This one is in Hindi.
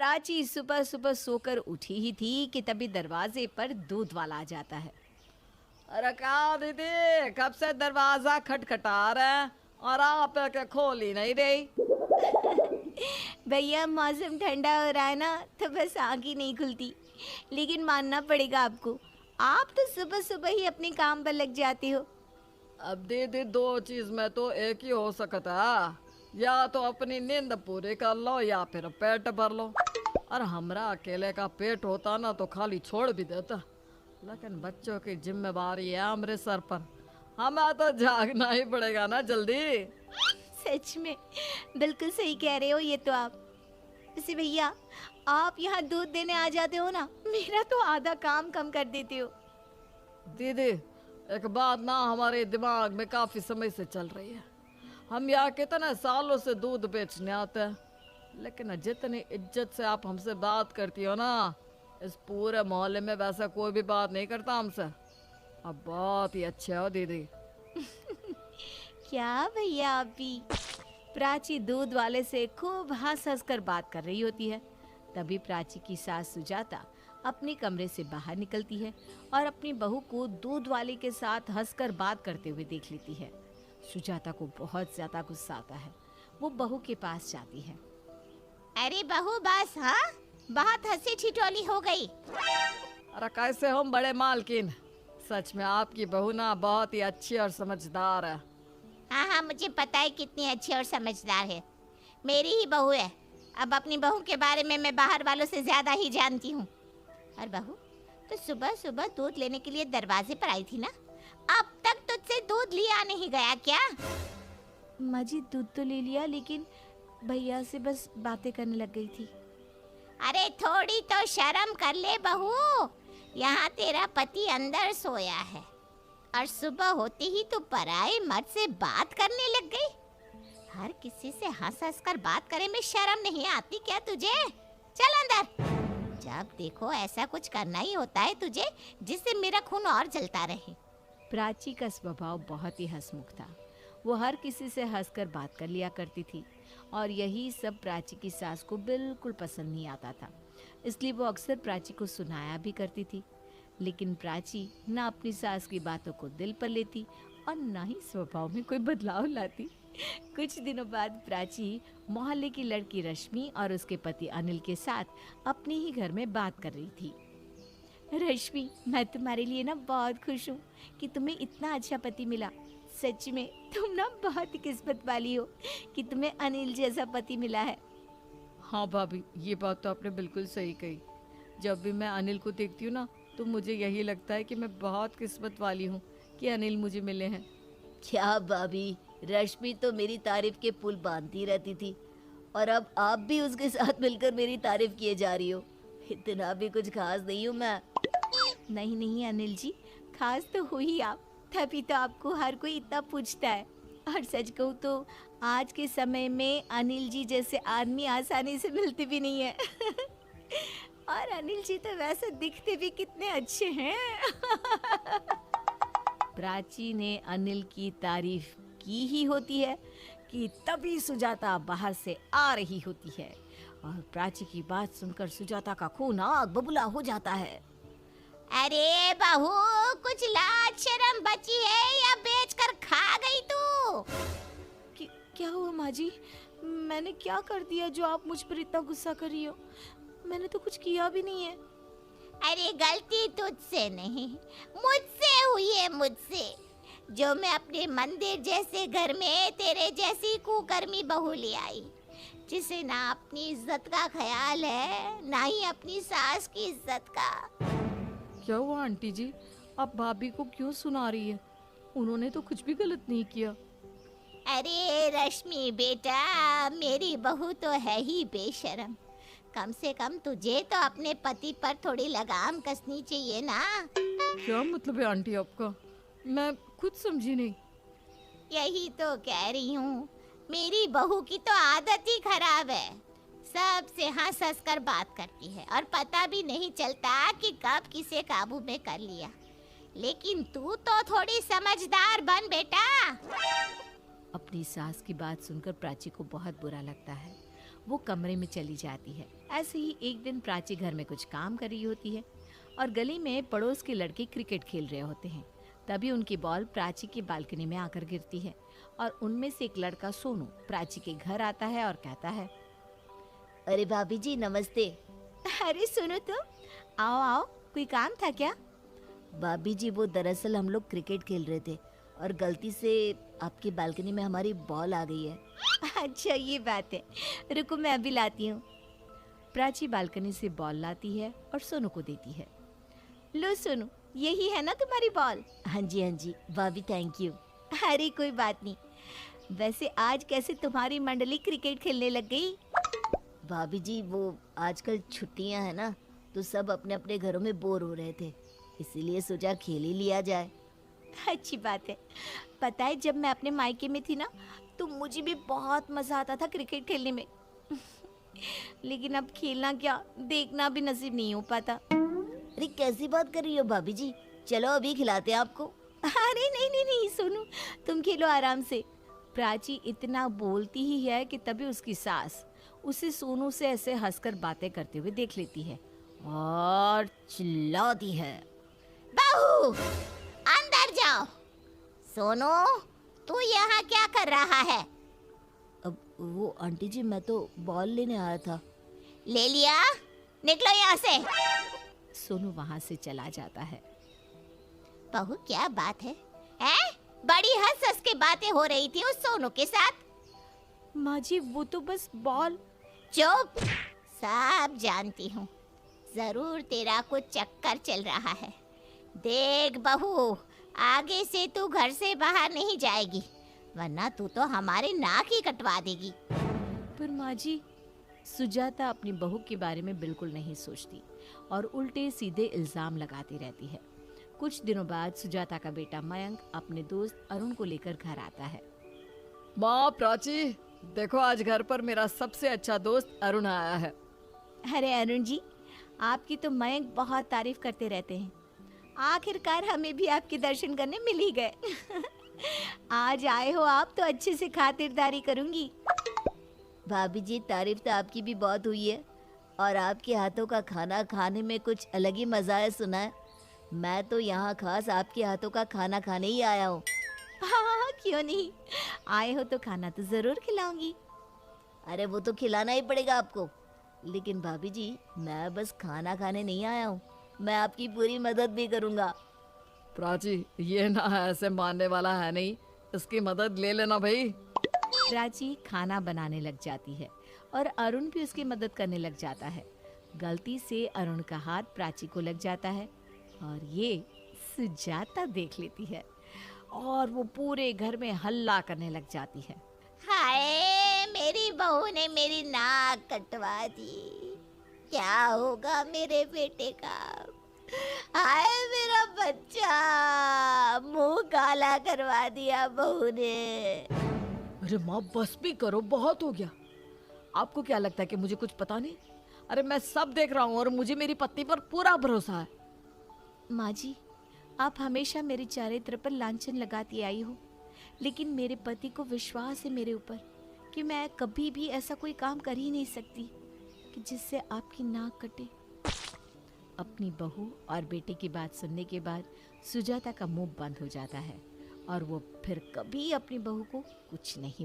प्राची सुबह सुबह सोकर उठी ही थी कि तभी दरवाजे पर दूध वाला आ जाता है। अरे क्या दीदी, कब से दरवाजा खटखटा रहे हैं और आप के खोल ही नहीं रही। भैया मौसम ठंडा हो रहा है ना, तो बस आँख ही नहीं खुलती। लेकिन मानना पड़ेगा आपको, आप तो सुबह सुबह ही अपने काम पर लग जाते हो। अब दीदी, दो चीज में तो एक ही हो सकता है, या तो अपनी नींद पूरी कर लो या फिर पेट भर लो। और हमरा अकेले का पेट होता ना तो खाली छोड़ भी देता, लेकिन बच्चों की जिम्मेवारी है हमारे सर पर, हमें तो जागना ही पड़ेगा ना जल्दी। सच में बिल्कुल सही कह रहे हो ये तो आप। वैसे भैया, आप यहाँ दूध देने आ जाते हो ना, मेरा तो आधा काम कम कर देते हो। दीदी, एक बात ना हमारे दिमाग में काफी समय से चल रही है। हम यहाँ कितने सालों से दूध बेचने आते हैं, लेकिन जितनी इज्जत से आप हमसे बात करती हो ना, इस पूरे मोहल्ले में वैसा कोई भी बात नहीं करता हमसे। अब बहुत ही अच्छे हो दीदी। क्या भैया, आप भी। प्राची दूध वाले से खूब हंस हंस कर बात कर रही होती है। तभी प्राची की सास सुजाता अपने कमरे से बाहर निकलती है और अपनी बहू को दूध वाले के साथ हंसकर बात करते हुए देख लेती है। सुजाता को बहुत ज्यादा गुस्सा आता है। वो बहू के पास जाती है। अरे बहू बस, हाँ बहुत हंसी ठिठोली हो गई। अरे कैसे हम बड़े मालकिन, सच में आपकी बहू ना बहुत ही अच्छी और समझदार है। हाँ हाँ, मुझे पता है कितनी अच्छी और समझदार है। मेरी ही बहू है। अब अपनी बहू के बारे में मैं बाहर वालों से ज्यादा ही जानती हूँ। और बहू, तो सुबह सुबह दूध लेने के लिए दरवाजे पर आई थी ना, अब तक तुझसे दूध लिया नहीं गया क्या? माँ जी, दूध तो ले लिया, लेकिन भैया से बस बातें करने लग गई थी। अरे थोड़ी तो शर्म कर ले बहू, यहाँ तेरा पति अंदर सोया है और सुबह होते ही तू पराए मर्द से बात करने लग गई। हर किसी से हंस हंस कर बात करे में शर्म नहीं आती क्या तुझे? चल अंदर। जब देखो ऐसा कुछ करना ही होता है तुझे, जिससे मेरा खून और जलता रहे। प्राची का स्वभाव बहुत ही हंसमुख था। वो हर किसी से हंसकर बात कर लिया करती थी और यही सब प्राची की सास को बिल्कुल पसंद नहीं आता था। इसलिए वो अक्सर प्राची को सुनाया भी करती थी। लेकिन प्राची ना अपनी सास की बातों को दिल पर लेती और ना ही स्वभाव में कोई बदलाव लाती। कुछ दिनों बाद प्राची मोहल्ले की लड़की रश्मि और उसके पति अनिल के साथ अपने ही घर में बात कर रही थी। रश्मि, मैं तुम्हारे लिए ना बहुत खुश हूँ कि तुम्हें इतना अच्छा पति मिला। सच में तुम ना बहुत ही किस्मत वाली हो कि तुम्हें अनिल जैसा पति मिला है। हाँ भाभी, ये बात तो आपने बिल्कुल सही कही। जब भी मैं अनिल को देखती हूँ ना, तो मुझे यही लगता है कि मैं बहुत किस्मत वाली हूँ कि अनिल मुझे मिले हैं। क्या भाभी, रश्मि तो मेरी तारीफ के पुल बांधती रहती थी और अब आप भी उसके साथ मिलकर मेरी तारीफ किए जा रही हो। इतना भी कुछ खास नहीं हूँ मैं। नहीं नहीं अनिल जी, खास तो हो ही आप, तभी तो आपको हर कोई इतना पूछता है। और सच कहूँ तो आज के समय में अनिल जी जैसे आदमी आसानी से मिलते भी नहीं है। और अनिल जी तो वैसे दिखते भी कितने अच्छे हैं। प्राची ने अनिल की तारीफ की ही होती है कि तभी सुजाता बाहर से आ रही होती है और प्राची की बात सुनकर सुजाता का खून आग बबूला हो जाता है। अरे बहू, कुछ लाज शर्म बची है या बेचकर खा गई तू? क्या हुआ माँ जी? मैंने क्या कर दिया जो आप मुझ पर इतना गुस्सा कर रही हो? मैंने तो कुछ किया भी नहीं है। अरे गलती तुझसे नहीं, मुझसे हुई है, मुझसे। जो मैं अपने मंदिर जैसे घर में तेरे जैसी कुकर्मी बहू ले आई, जिसे ना अपनी इज्जत का ख्याल है ना ही अपनी सास की इज्जत का। क्या हुआ आंटी जी, आप भाभी को क्यों सुना रही है? उन्होंने तो कुछ भी गलत नहीं किया। अरे रश्मि बेटा, मेरी बहू तो है ही बेशर्म। कम से कम तुझे तो अपने पति पर थोड़ी लगाम कसनी चाहिए ना। क्या मतलब है आंटी आपका? मैं कुछ समझी नहीं। यही तो कह रही हूँ, मेरी बहू की तो आदत ही खराब है। सबसे हंस हंस कर बात करती है और पता भी नहीं चलता कि कब किसे काबू में कर लिया। लेकिन तू तो थोड़ी समझदार बन बेटा। अपनी सास की बात सुनकर प्राची को बहुत बुरा लगता है। वो कमरे में चली जाती है। ऐसे ही एक दिन प्राची घर में कुछ काम कर रही होती है और गली में पड़ोस के लड़के क्रिकेट खेल रहे होते हैं। तभी उनकी बॉल प्राची की बालकनी में आकर गिरती है और उनमें से एक लड़का सोनू प्राची के घर आता है और कहता है, अरे भाभी जी नमस्ते। अरे सुनो तो, आओ आओ, कोई काम था क्या? भाभी जी वो दरअसल हम लोग क्रिकेट खेल रहे थे और गलती से आपकी बालकनी में हमारी बॉल आ गई है। अच्छा ये बात है, रुको मैं अभी लाती हूँ। प्राची बालकनी से बॉल लाती है और सोनू को देती है। लो सोनू, यही है ना तुम्हारी बॉल? हाँ जी भाभी थैंक यू। अरे कोई बात नहीं। वैसे आज कैसे तुम्हारी मंडली क्रिकेट खेलने लग गई? भाभी जी वो आजकल छुट्टियां हैं ना, तो सब अपने अपने घरों में बोर हो रहे थे, इसीलिए सोचा खेल ही लिया जाए। अच्छी बात है। पता है जब मैं अपने मायके में थी ना, तो मुझे भी बहुत मजा आता था क्रिकेट खेलने में। लेकिन अब खेलना क्या, देखना भी नसीब नहीं हो पाता। अरे कैसी बात कर रही हो भाभी जी, चलो अभी खिलाते हैं आपको। अरे नहीं नहीं नहीं सोनू, तुम खेलो आराम से। प्राची इतना बोलती ही है कि तभी उसकी सास उसे सोनू से ऐसे हंसकर बातें करते हुए देख लेती है और चिल्लाती है, बहू अंदर जाओ। सोनू तू यहाँ क्या कर रहा है? अब वो आंटी जी मैं तो बॉल लेने आया था। ले लिया, निकलो यहाँ से। सोनू वहां से चला जाता है। बहू क्या बात है? हैं? बड़ी हंस हंस के बातें हो रही थी उस सोनू के साथ। माँ जी वो तो बस बॉल। चुप, सब जानती हूँ। जरूर तेरा कुछ चक्कर चल रहा है। देख बहू, आगे से तू घर से बाहर नहीं जाएगी, वरना तू तो हमारे नाक ही कटवा देगी। पर माँ जी, सुजाता अपनी बहू के बारे में बिल्कुल नहीं सोचती और उल्टे सीधे इल्जाम लगाती रहती है। कुछ दिनों बाद सुजाता का बेटा मयंक अपने दोस्त अरुण को लेकर घर आता है। माँ प्राची, देखो आज घर पर मेरा सबसे अच्छा दोस्त अरुण आया है। अरे अरुण जी, आपकी तो मयंक बहुत तारीफ करते रहते हैं। आखिरकार हमें भी आपके दर्शन करने मिल ही गए। आज आए हो आप तो अच्छे से खातिरदारी करूंगी। भाभी जी तारीफ तो आपकी भी बहुत हुई है और आपके हाथों का खाना खाने में कुछ अलग ही मजा है सुना है। मैं तो यहाँ खास आपके हाथों का खाना खाने ही आया हूँ। हाँ क्यों नहीं, आए हो तो खाना तो जरूर खिलाऊंगी। अरे वो तो खिलाना ही पड़ेगा आपको, लेकिन भाभी जी मैं बस खाना खाने नहीं आया हूँ, मैं आपकी पूरी मदद भी करूँगा। प्राची ये ना ऐसे मानने वाला है नहीं, इसकी मदद ले लेना भाई। प्राची खाना बनाने लग जाती है और अरुण भी उसकी मदद करने लग जाता है। गलती से अरुण का हाथ प्राची को लग जाता है और ये सुजाता देख लेती है और वो पूरे घर में हल्ला करने लग जाती है। हाय, मेरी बहू ने मेरी नाक कटवा दी। क्या होगा मेरे बेटे का? हाय मेरा बच्चा, मुंह काला करवा दिया बहू ने। अरे माँ बस भी करो, बहुत हो गया। आपको क्या लगता है कि मुझे कुछ पता नहीं? अरे मैं सब देख रहा हूँ और मुझे मेरी पत्नी पर पूरा भरोसा है। माँ जी, आप हमेशा मेरे चरित्र पर लांछन लगाती आई हो, लेकिन मेरे पति को विश्वास है मेरे ऊपर कि मैं कभी भी ऐसा कोई काम कर ही नहीं सकती कि जिससे आपकी नाक कटे। अपनी बहू और बेटे की बात सुनने के बाद सुजाता का मुंह बंद हो जाता है और वो फिर कभी अपनी बहू को कुछ नहीं